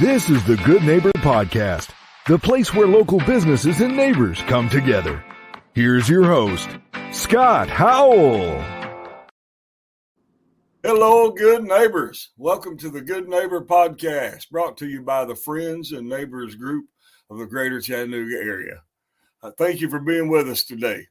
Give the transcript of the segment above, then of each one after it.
This is the Good Neighbor Podcast, the place where local businesses and neighbors come together. Here's your host, Scott Howell. Hello, good neighbors. Welcome to the Good Neighbor Podcast, brought to you by the Friends and Neighbors Group of the Greater Chattanooga area. Thank you for being with us today.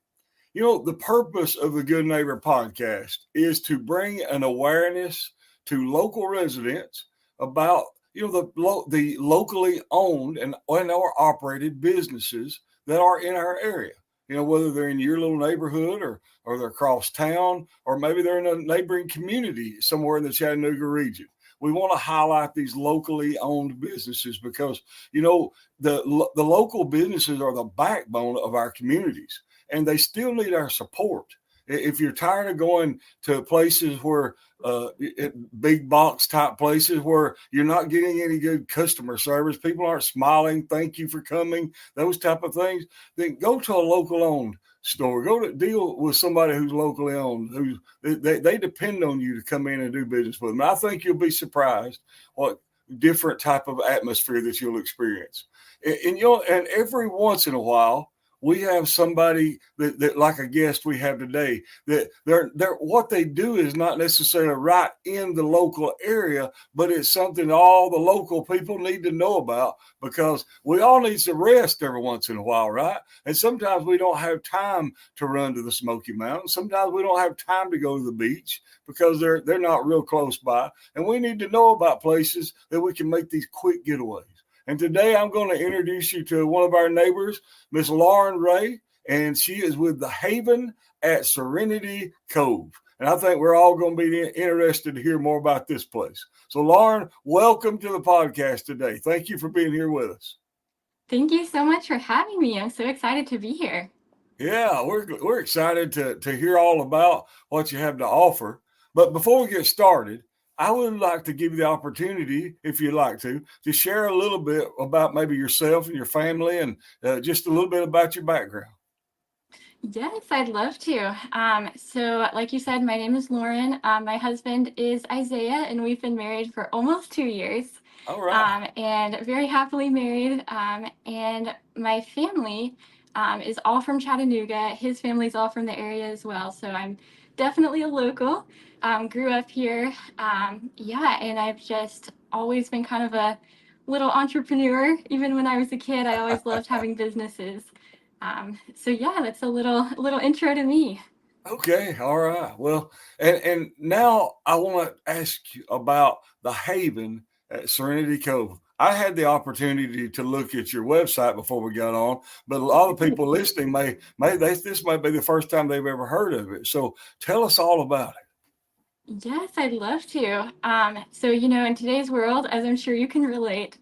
You know, the purpose of the Good Neighbor Podcast is to bring an awareness to local residents about the locally owned and or operated businesses that are in our area. You know, whether they're in your little neighborhood or they're across town, or maybe they're in a neighboring community somewhere in the Chattanooga region. We want to highlight these locally owned businesses because, you know, the local businesses are the backbone of our communities, and they still need our support. If you're tired of going to places where big box type places where you're not getting any good customer service, people aren't smiling, thank you for coming, those type of things, then go to a local owned store. Go to deal with somebody who's locally owned, who they depend on you to come in and do business with them. And I think you'll be surprised what different type of atmosphere that you'll experience. And every once in a while, we have somebody that like a guest we have today, that they're what they do is not necessarily right in the local area, but it's something all the local people need to know about, because we all need some rest every once in a while, right? And sometimes we don't have time to run to the Smoky Mountains. Sometimes we don't have time to go to the beach because they're not real close by. And we need to know about places that we can make these quick getaways. And today I'm going to introduce you to one of our neighbors, Miss Lauren Ray, and she is with the Haven at Serenity Cove. And I think we're all going to be interested to hear more about this place. So Lauren, welcome to the podcast today. Thank you for being here with us. Thank you so much for having me. I'm so excited to be here. Yeah, we're excited to hear all about what you have to offer. But before we get started, I would like to give you the opportunity, if you'd like to share a little bit about maybe yourself and your family, and just a little bit about your background. Yes, I'd love to. So like you said, my name is Lauren. My husband is Issayah, and we've been married for almost 2 years. All right. And very happily married. And my family is all from Chattanooga. His family's all from the area as well. So I'm definitely a local. Grew up here. And I've just always been kind of a little entrepreneur. Even when I was a kid, I always loved having businesses. That's a little intro to me. Okay. All right. Well, and now I want to ask you about the Haven at Serenity Cove. I had the opportunity to look at your website before we got on, but a lot of people listening this might be the first time they've ever heard of it. So tell us all about it. Yes, I'd love to. In today's world, as I'm sure you can relate,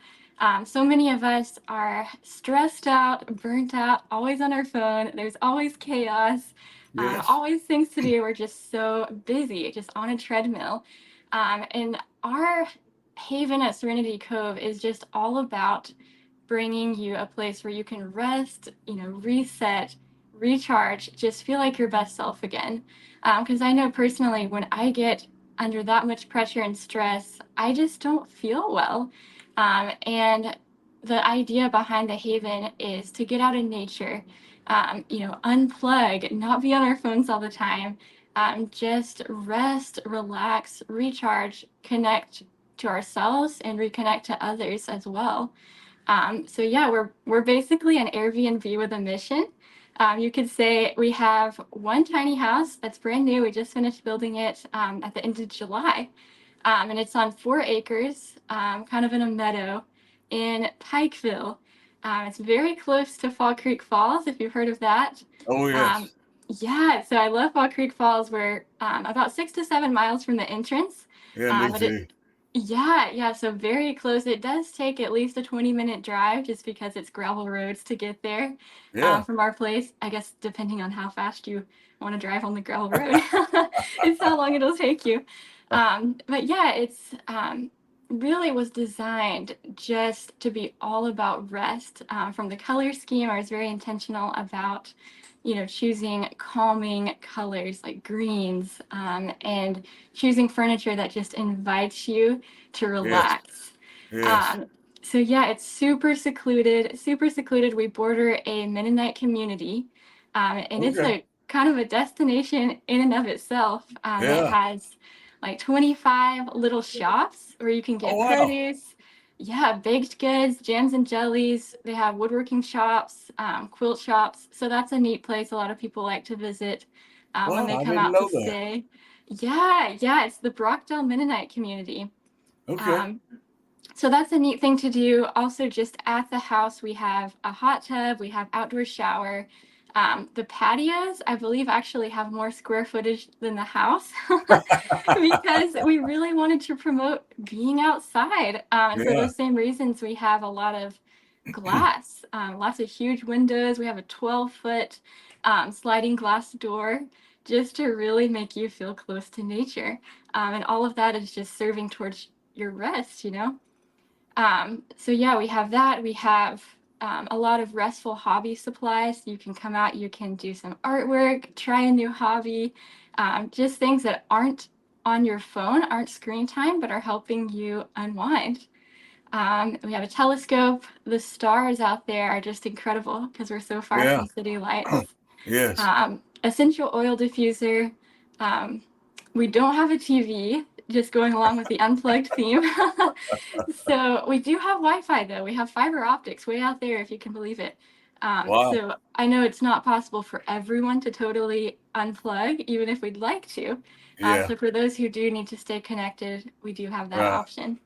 so many of us are stressed out, burnt out, always on our phone. There's always chaos, Yes. always things to do. We're just so busy, just on a treadmill. And our Haven at Serenity Cove is just all about bringing you a place where you can rest, reset, recharge, just feel like your best self again. Because I know personally, when I get under that much pressure and stress, I just don't feel well. And the idea behind the Haven is to get out in nature, unplug, not be on our phones all the time, just rest, relax, recharge, connect to ourselves and reconnect to others as well. We're basically an Airbnb with a mission. You could say we have one tiny house that's brand new. We just finished building it at the end of July. And it's on 4 acres, kind of in a meadow in Pikeville. It's very close to Fall Creek Falls, if you've heard of that. Oh, yes. So I love Fall Creek Falls. We're about 6 to 7 miles from the entrance. Yeah, me too. So very close. It does take at least a 20-minute drive just because it's gravel roads to get there from our place. I guess depending on how fast you want to drive on the gravel road, it's how long it'll take you. It's really was designed just to be all about rest. From the color scheme, I was very intentional about choosing calming colors like greens, and choosing furniture that just invites you to relax. Yes. So yeah, it's super secluded, super secluded. We border a Mennonite community, and it's Okay. a kind of a destination in and of itself. It Yeah. has like 25 little shops where you can Oh, get wow. produce, yeah, baked goods, jams and jellies. They have woodworking shops, quilt shops. So that's a neat place. A lot of people like to visit when Wow. they I come didn't out to know that. stay. Yeah, yeah, it's the Brockdale Mennonite community. Okay. Um, so that's a neat thing to do. Also, just at the house, we have a hot tub, we have outdoor shower. The patios, I believe, actually have more square footage than the house because we really wanted to promote being outside. And for Yeah. those same reasons, we have a lot of glass, lots of huge windows. We have a 12-foot sliding glass door just to really make you feel close to nature. And all of that is just serving towards your rest, you know? So yeah, we have that. We have a lot of restful hobby supplies. You can come out, you can do some artwork, try a new hobby, just things that aren't on your phone, aren't screen time, but are helping you unwind. We have a telescope. The stars out there are just incredible because we're so far Yeah. from city lights. Yes. Essential oil diffuser. Um, we don't have a TV, just going along with the unplugged theme. So we do have Wi-Fi though. We have fiber optics way out there, if you can believe it. Wow. So I know it's not possible for everyone to totally unplug, even if we'd like to. Yeah. So for those who do need to stay connected, we do have that Right. option.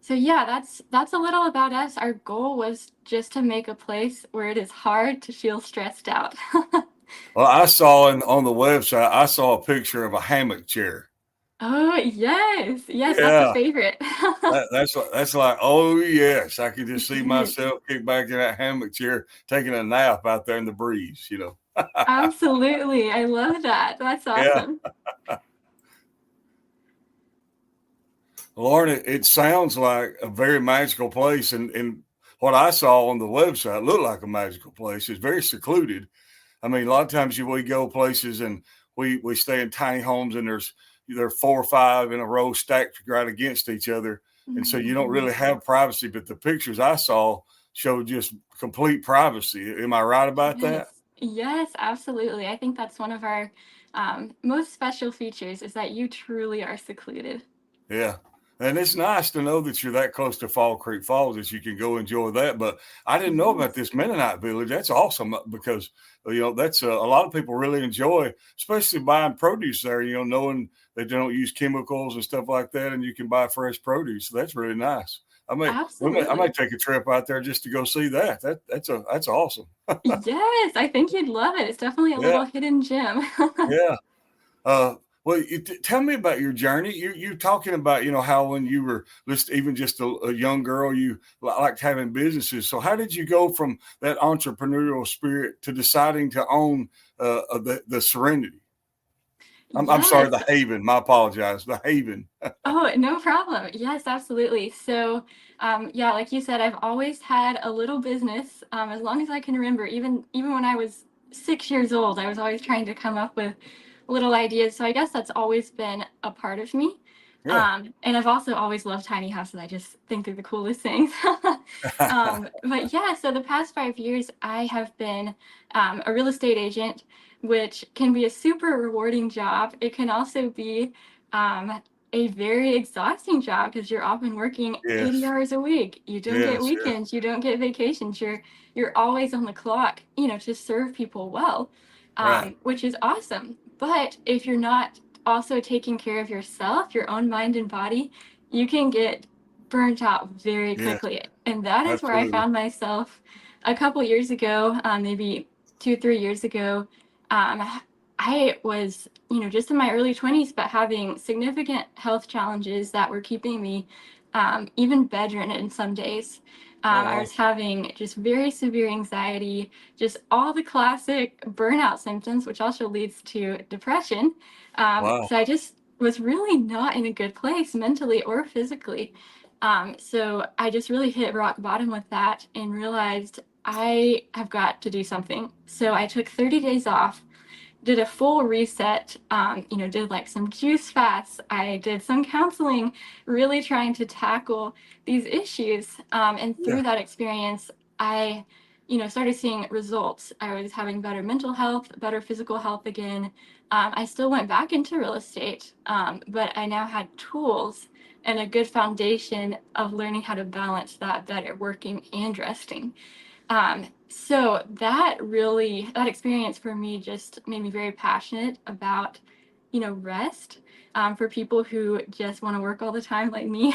So yeah, that's a little about us. Our goal was just to make a place where it is hard to feel stressed out. Well, I saw on the website, I saw a picture of a hammock chair. Oh, yes. Yes, that's a Yeah. favorite. That's like, oh yes, I could just see myself kick back in that hammock chair, taking a nap out there in the breeze, you know. Absolutely. I love that. That's Yeah. awesome. Lauren, it sounds like a very magical place. And what I saw on the website looked like a magical place. It's very secluded. I mean, a lot of times we go places and we stay in tiny homes and there are 4 or 5 in a row stacked right against each other. And so you don't Mhm. really have privacy, but the pictures I saw showed just complete privacy. Am I right about that? Yes. Yes, absolutely. I think that's one of our most special features is that you truly are secluded. Yeah. And it's nice to know that you're that close to Fall Creek Falls that you can go enjoy that. But I didn't know about Yes. this Mennonite village. That's awesome because, that's a lot of people really enjoy, especially buying produce there, knowing they don't use chemicals and stuff like that. And you can buy fresh produce. So that's really nice. I Absolutely. might take a trip out there just to go see that. That's awesome. Yes, I think you'd love it. It's definitely a Yeah. little hidden gem. Yeah. Uh, well, tell me about your journey. You talking about how when you were just a young girl, you liked having businesses. So how did you go from that entrepreneurial spirit to deciding to own the Serenity? I'm sorry, Yes. the Haven. My apologize, the Haven. Oh, no problem. Yes, absolutely. So, yeah, like you said, I've always had a little business, as long as I can remember. Even when I was 6 years old, I was always trying to come up with little ideas. So I guess that's always been a part of me. Yeah. And I've also always loved tiny houses. I just think they're the coolest things. But yeah, so the past 5 years, I have been a real estate agent, which can be a super rewarding job. It can also be a very exhausting job because you're often working 80 Yes. hours a week. You don't get Yes. Yes. weekends, you don't get vacations. You're always on the clock, to serve people well, Right. which is awesome. But if you're not also taking care of yourself, your own mind and body, you can get burnt out very Yes. quickly. And that is where I Absolutely. found myself a couple years ago, maybe 2, 3 years ago. I was, just in my early 20s, but having significant health challenges that were keeping me even bedridden some days. Oh I wow. was having just very severe anxiety, just all the classic burnout symptoms, which also leads to depression. Wow. So I just was really not in a good place mentally or physically. So I just really hit rock bottom with that and realized I have got to do something. So I took 30 days off, did a full reset, did like some juice fasts. I did some counseling, really trying to tackle these issues. And through that experience, I, started seeing results. I was having better mental health, better physical health again. I still went back into real estate, but I now had tools and a good foundation of learning how to balance that better, working and resting. So that experience for me just made me very passionate about, rest, for people who just want to work all the time like me.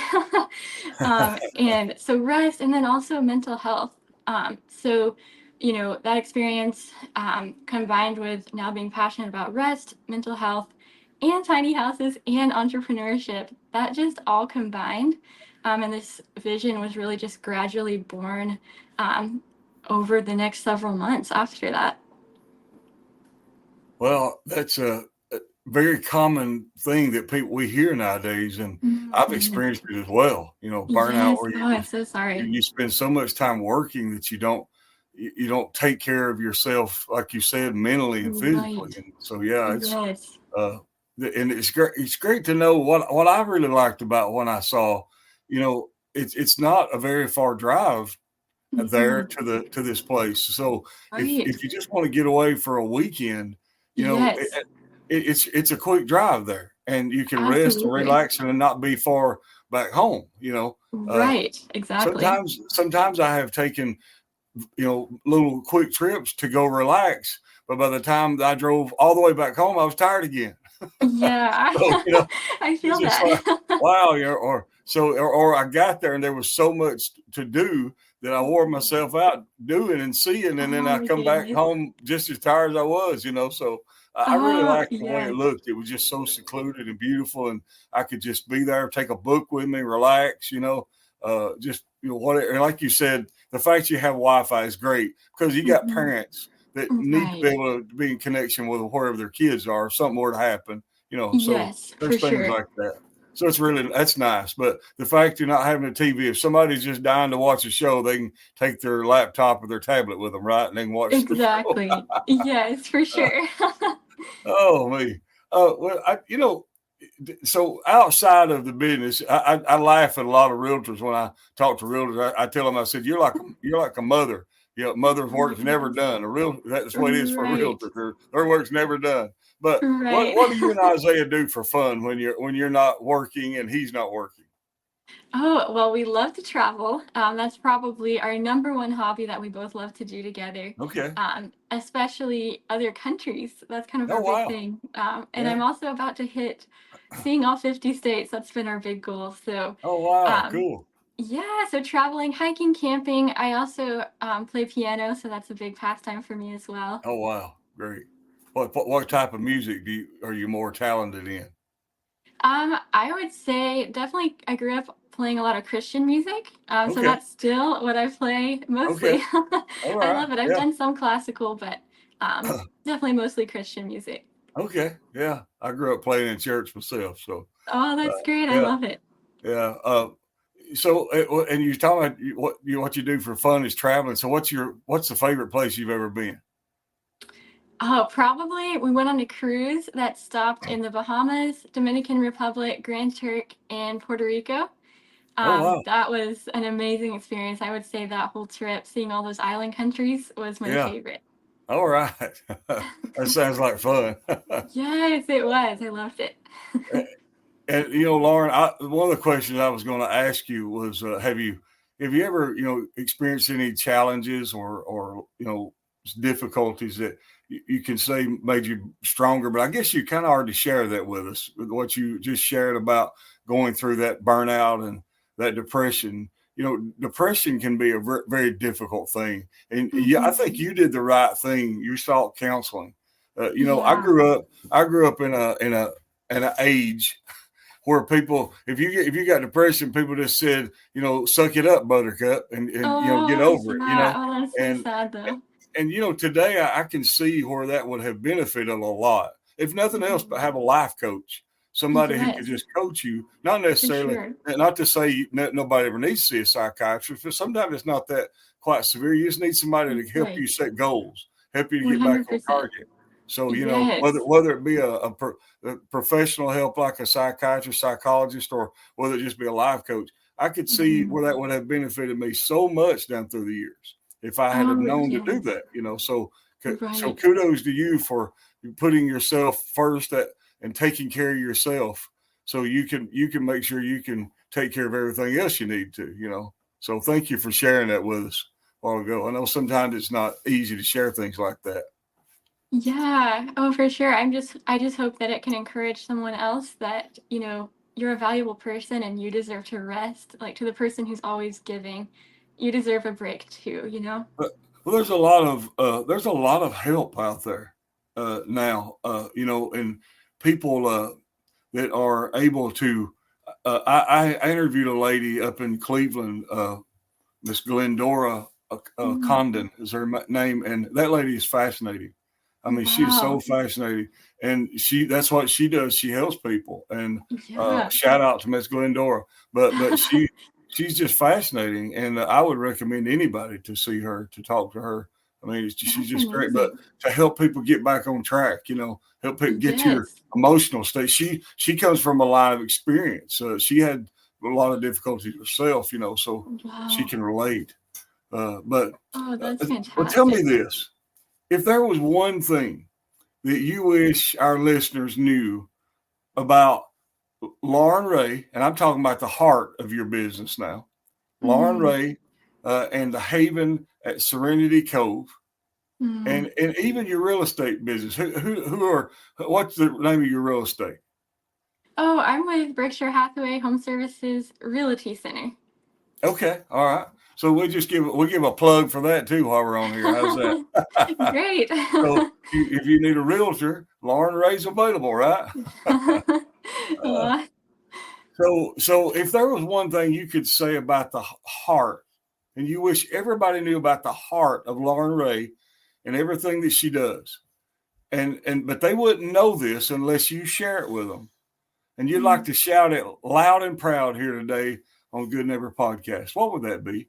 And so rest, and then also mental health. So, that experience, combined with now being passionate about rest, mental health, and tiny houses and entrepreneurship, that just all combined. And this vision was really just gradually born, over the next several months after that. Well, that's a very common thing that we hear nowadays, and I've experienced it as well. Burnout, Yes. where I'm so sorry. you spend so much time working that you don't take care of yourself, like you said, mentally and physically. Right. And so, yeah, it's Yes. and it's great. It's great to know what I really liked about when I saw, it's not a very far drive there to this place. So Right. if you just want to get away for a weekend, Yes. it's a quick drive there, and you can rest and Absolutely. relax and not be far back home. Right. Exactly. Sometimes I have taken little quick trips to go relax, but by the time I drove all the way back home, I was tired again. Yeah. So, I feel it's just that. like, wow, or I got there and there was so much to do that I wore myself out doing and seeing, and then Oh I my come back goodness. home just as tired as I was, So I really Oh, liked the way it yes. looked. It was just so secluded and beautiful, and I could just be there, take a book with me, relax, just whatever. And like you said, the fact you have Wi-Fi is great because you got parents that need to be Right. able to be in connection with wherever their kids are. If something were to happen, so Yes, for there's things sure. like that. So that's nice. But the fact you're not having a TV, if somebody's just dying to watch a show, they can take their laptop or their tablet with them, right? And they can watch the show. Exactly. Yes, for sure. Oh, me. So outside of the business, I laugh at a lot of realtors when I talk to realtors. I tell them, I said, you're like a mother. Mother's work's never done. That's what it is for Right. realtors. Their work's never done. But Right. what do you and Isaiah do for fun when you're not working and he's not working? Oh, well, we love to travel. That's probably our number one hobby that we both love to do together. Okay. Especially other countries. That's kind of Oh, our big wow. thing. And Yeah. I'm also about to hit seeing all 50 states. That's been our big goal. So, Oh, wow. um, Cool. yeah, so traveling, hiking, camping. I also play piano, so that's a big pastime for me as well. Oh, wow. Great. What type of music are you more talented in? I would say definitely I grew up playing a lot of Christian music. So Okay. that's still what I play mostly. All I right. love it. I've Yeah. done some classical, but definitely mostly Christian music. Okay. Yeah. I grew up playing in church myself. So, Oh, that's great. I yeah. love it. Yeah. So, and you're talking about what you do for fun is traveling. So what's the favorite place you've ever been? Oh, probably we went on a cruise that stopped in the Bahamas, Dominican Republic, Grand Turk, and Puerto Rico. Oh, wow. That was an amazing experience. I would say that whole trip, seeing all those island countries, was my favorite. All right. That sounds like fun. Yes, it was. I loved it. And Lauren, one of the questions I was going to ask you was, have you ever experienced any challenges or difficulties that you can say made you stronger? But I guess you kind of already shared that with us, with what you just shared about going through that burnout and that depression. Depression can be a very difficult thing, and yeah, I think you did the right thing. You sought counseling. I grew up in an age where people, if you got depression, people just said, suck it up, buttercup, and get over it, Yeah. Oh, that's so and sad though. and today I can see where that would have benefited a lot, if nothing else, but have a life coach, somebody who could Yes, just coach you, not for necessarily, sure. not to say nobody ever needs to see a psychiatrist, but sometimes it's not that quite severe. You just need somebody to help Right. you set goals, help you to get back on 100%. target. So, Yes. whether it be a professional help like a psychiatrist, psychologist, or whether it just be a life coach, I could see Mhm. where that would have benefited me so much down through the years if I had have Oh, known to do yes. that. So Right. kudos to you for putting yourself first and taking care of yourself, so you can make sure you can take care of everything else you need to. So thank you for sharing that with us a while ago. I know sometimes it's not easy to share things like that. Yeah. Oh, for sure. I just hope that it can encourage someone else that, you're a valuable person and you deserve to rest. Like to the person who's always giving, you deserve a break too. But well, there's a lot of help out there now, and people that are able to. I interviewed a lady up in Cleveland, Miss Glendora Mm. Condon is her name, and that lady is fascinating. I mean, she is so Wow. fascinating, and that's what she does. She helps people, and Yeah. shout out to Miss Glendora. But she's just fascinating, and I would recommend anybody to see her, to talk to her. I mean, she's That's just great. But amazing. to help people get back on track, help people get your Yes. emotional state. She comes from a line of experience. She had a lot of difficulties herself, so she Wow. can relate. But Oh, that's well, tell me fantastic. this: if there was one thing that you wish our listeners knew about Lauren Ray, and I'm talking about the heart of your business now, Lauren Mm, Ray, and the Haven at Serenity Cove, mm. and even your real estate business. What's the name of your real estate? Oh, I'm with Berkshire Hathaway Home Services Realty Center. Okay, all right. So we'll give a plug for that too while we're on here. How's that? Great. So if you need a realtor, Lauren Ray's available, right? Uh, Aw. so if there was one thing you could say about the heart, and you wish everybody knew about the heart of Lauren Ray and everything that she does, but they wouldn't know this unless you share it with them, and you'd like Mm. to shout it loud and proud here today on Good Neighbor Podcast, what would that be?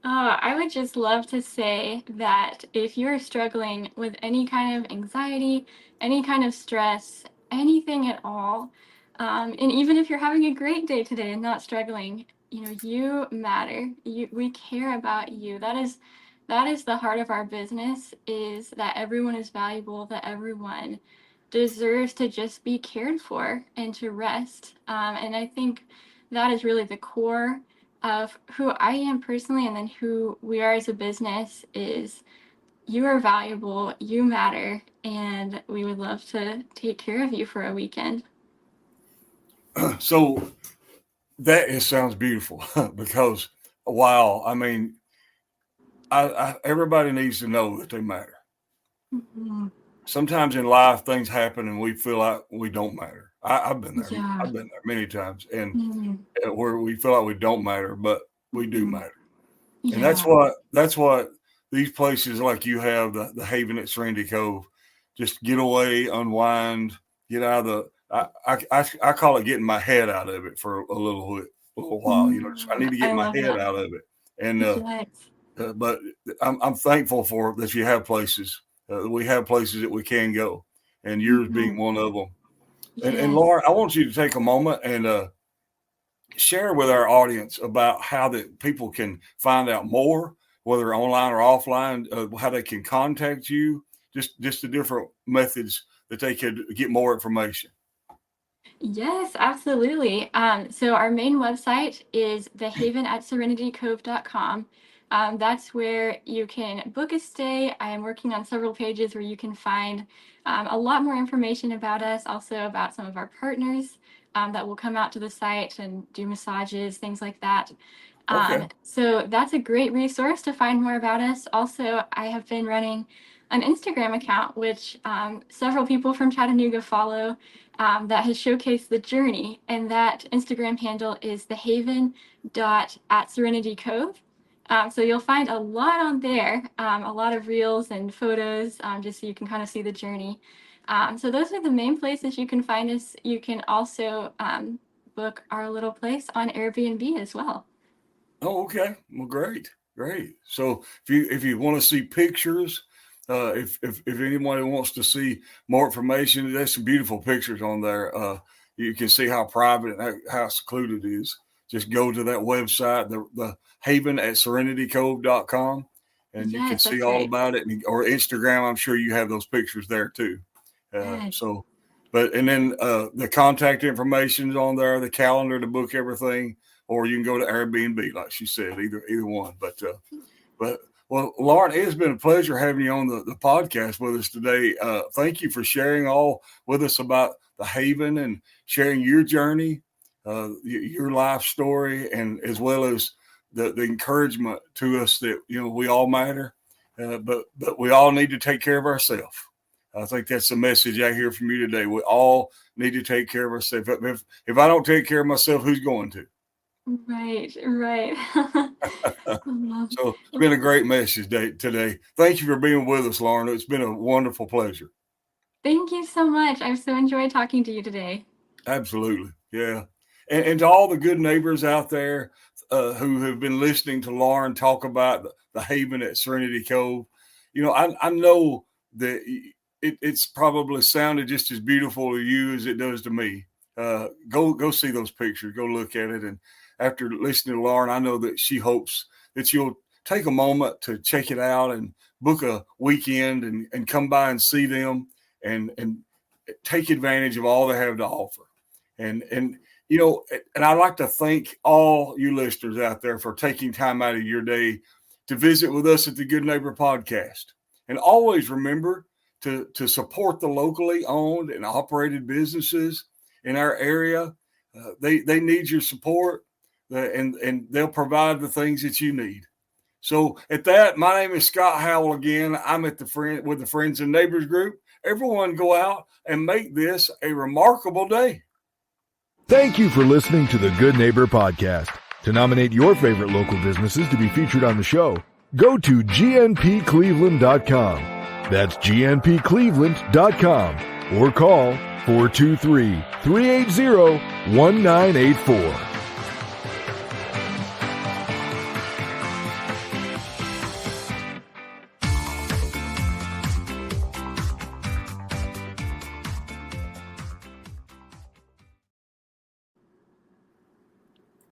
I would just love to say that if you're struggling with any kind of anxiety, any kind of stress, anything at all, and even if you're having a great day today and not struggling, you matter. We care about you. That is the heart of our business, is that everyone is valuable, that everyone deserves to just be cared for and to rest. And I think that is really the core of who I am personally, and then who we are as a business, is you are valuable, you matter, and we would love to take care of you for a weekend. So sounds beautiful because wow, I mean, everybody needs to know that they matter. Mhm. Sometimes in life things happen and we feel like we don't matter. I've been there. Yeah. I've been there many times, and Mhm. where we feel like we don't matter, but we do Mhm. matter. And that's Yeah. what these places like you have, the Haven at Serenity Cove, just get away, unwind, get out of the. I call it getting my head out of it for a little while. I need to I get my love head that. out of it, and Yes. but I'm thankful for that you have places. We have places that we can go, and yours being Mhm. one of them. And Yes. Lauren, I want you to take a moment and share with our audience about how that people can find out more, whether online or offline, how they can contact you, just the different methods that they could get more information. Yes, absolutely. So our main website is thehaven@serenitycove.com. That's where you can book a stay. I am working on several pages where you can find a lot more information about us, also about some of our partners that will come out to the site and do massages, things like that. Okay. So that's a great resource to find more about us. Also, I have been running an Instagram account, which several people from Chattanooga follow, that has showcased the journey. And that Instagram handle is thehaven.@serenitycove. So you'll find a lot on there, a lot of reels and photos, just so you can kind of see the journey. So those are the main places you can find us. You can also book our little place on Airbnb as well. Oh, okay. Well, great. So if you want to see pictures if anyone wants to see more information, there's some beautiful pictures on there. You can see how private and how secluded it is. Just go to that website, the haven at serenitycove.com, and you can see all about it. Or Instagram, I'm sure you have those pictures there too. And then the contact information is on there, the calendar to book everything, or you can go to Airbnb, like she said, either one. Well, Lauren, it has been a pleasure having you on the podcast with us today. Thank you for sharing all with us about the Haven and sharing your journey, your life story, and as well as the encouragement to us that, we all matter, but we all need to take care of ourselves. I think that's the message I hear from you today. We all need to take care of ourselves. If I don't take care of myself, who's going to? Right. So it's been a great message today. Thank you for being with us, Lauren. It's been a wonderful pleasure. Thank you so much. I've so enjoyed talking to you today. Absolutely. Yeah. And to all the good neighbors out there who have been listening to Lauren talk about the Haven at Serenity Cove, I know that it's probably sounded just as beautiful to you as it does to me. Go see those pictures. Go look at it. And after listening to Lauren, I know that she hopes that you'll take a moment to check it out and book a weekend and come by and see them and take advantage of all they have to offer. And I'd like to thank all you listeners out there for taking time out of your day to visit with us at the Good Neighbor Podcast. And always remember to support the locally owned and operated businesses in our area. They need your support, and they'll provide the things that you need. So at that, my name is Scott Howell again. I'm with the Friends and Neighbors group. Everyone go out and make this a remarkable day. Thank you for listening to the Good Neighbor Podcast. To nominate your favorite local businesses to be featured on the show, go to gnpcleveland.com. That's gnpcleveland.com or call 423-380-1984.